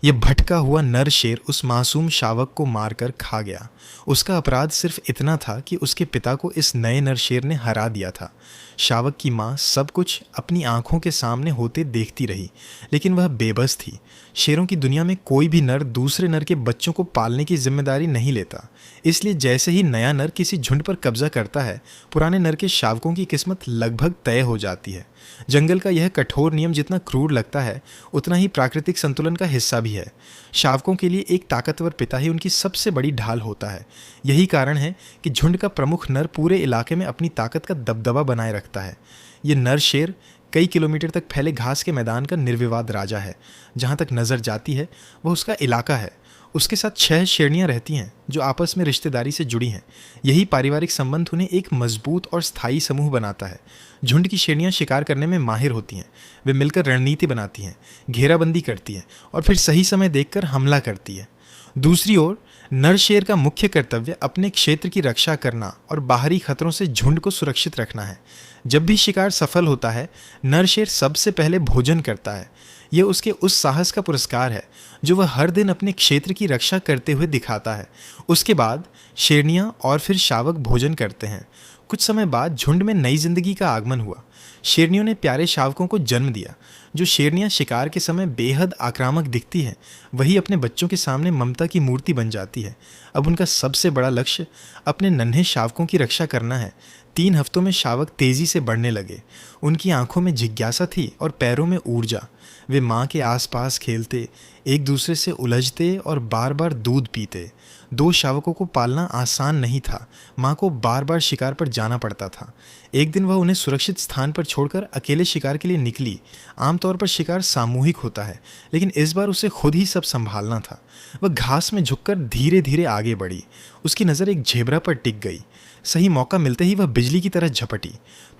ये भटका हुआ नर शेर उस मासूम शावक को मारकर खा गया। उसका अपराध सिर्फ इतना था कि उसके पिता को इस नए नर शेर ने हरा दिया था। शावक की माँ सब कुछ अपनी आंखों के सामने होते देखती रही, लेकिन वह बेबस थी। शेरों की दुनिया में कोई भी नर दूसरे नर के बच्चों को पालने की जिम्मेदारी नहीं लेता, इसलिए जैसे ही नया नर किसी झुंड पर कब्जा करता है, पुराने नर के शावकों की किस्मत लगभग तय हो जाती है। जंगल का यह कठोर नियम जितना क्रूर लगता है, उतना ही प्राकृतिक संतुलन का हिस्सा भी है। शावकों के लिए एक ताकतवर पिता ही उनकी सबसे बड़ी ढाल होता है। यही कारण है कि झुंड का प्रमुख नर पूरे इलाके में अपनी ताकत का दबदबा बनाए रखता है। ये नर शेर कई किलोमीटर तक फैले घास के मैदान का निर्विवाद राजा है। जहाँ तक नज़र जाती है वह उसका इलाका है। उसके साथ 6 शेरनियाँ रहती हैं जो आपस में रिश्तेदारी से जुड़ी हैं। यही पारिवारिक संबंध उन्हें एक मजबूत और स्थायी समूह बनाता है। झुंड की शेरनियाँ शिकार करने में माहिर होती हैं। वे मिलकर रणनीति बनाती हैं, घेराबंदी करती हैं और फिर सही समय देखकर हमला करती है। दूसरी ओर नर शेर का मुख्य कर्तव्य अपने क्षेत्र की रक्षा करना और बाहरी खतरों से झुंड को सुरक्षित रखना है। जब भी शिकार सफल होता है, नर शेर सबसे पहले भोजन करता है। यह उसके उस साहस का पुरस्कार है जो वह हर दिन अपने क्षेत्र की रक्षा करते हुए दिखाता है। उसके बाद शेरनियाँ और फिर शावक भोजन करते हैं। कुछ समय बाद झुंड में नई जिंदगी का आगमन हुआ। शेरनियों ने प्यारे शावकों को जन्म दिया। जो शेरनियाँ शिकार के समय बेहद आक्रामक दिखती हैं, वही अपने बच्चों के सामने ममता की मूर्ति बन जाती है। अब उनका सबसे बड़ा लक्ष्य अपने नन्हे शावकों की रक्षा करना है। 3 हफ्तों में शावक तेजी से बढ़ने लगे। उनकी आंखों में जिज्ञासा थी और पैरों में ऊर्जा। वे माँ के आसपास खेलते, एक दूसरे से उलझते और बार बार दूध पीते। 2 शावकों को पालना आसान नहीं था। माँ को बार बार शिकार पर जाना पड़ता था। एक दिन वह उन्हें सुरक्षित स्थान पर छोड़कर अकेले शिकार के लिए निकली। आमतौर पर शिकार सामूहिक होता है, लेकिन इस बार उसे खुद ही सब संभालना था। वह घास में झुककर धीरे धीरे आगे बढ़ी। उसकी नज़र एक झेबरा पर टिक गई। सही मौका मिलते ही वह बिजली की तरह झपटी।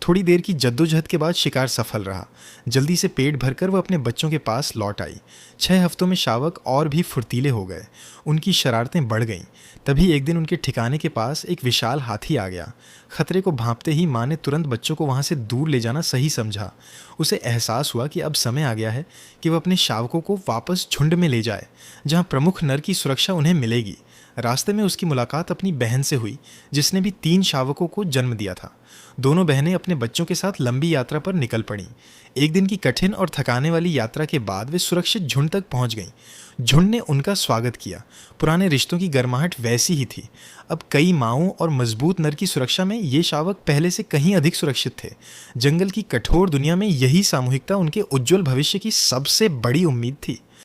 थोड़ी देर की जद्दोजहद के बाद शिकार सफल रहा। जल्दी से पेट भरकर वह अपने बच्चों के पास लौट आई। 6 हफ्तों में शावक और भी फुर्तीले हो गए। उनकी शरारतें बढ़ गईं। तभी एक दिन उनके ठिकाने के पास एक विशाल हाथी आ गया। खतरे को भांपते ही माँ ने तुरंत बच्चों को वहाँ से दूर ले जाना सही समझा। उसे एहसास हुआ कि अब समय आ गया है कि वह अपने शावकों को वापस झुंड में ले जाए, जहाँ प्रमुख नर की सुरक्षा उन्हें मिलेगी। रास्ते में उसकी मुलाकात अपनी बहन से हुई, जिसने भी 3 शावकों को जन्म दिया था। दोनों बहनें अपने बच्चों के साथ लंबी यात्रा पर निकल पड़ीं। एक दिन की कठिन और थकाने वाली यात्रा के बाद वे सुरक्षित झुंड तक पहुंच गईं। झुंड ने उनका स्वागत किया। पुराने रिश्तों की गर्माहट वैसी ही थी। अब कई माओं और मजबूत नर की सुरक्षा में ये शावक पहले से कहीं अधिक सुरक्षित थे। जंगल की कठोर दुनिया में यही सामूहिकता उनके उज्जवल भविष्य की सबसे बड़ी उम्मीद थी।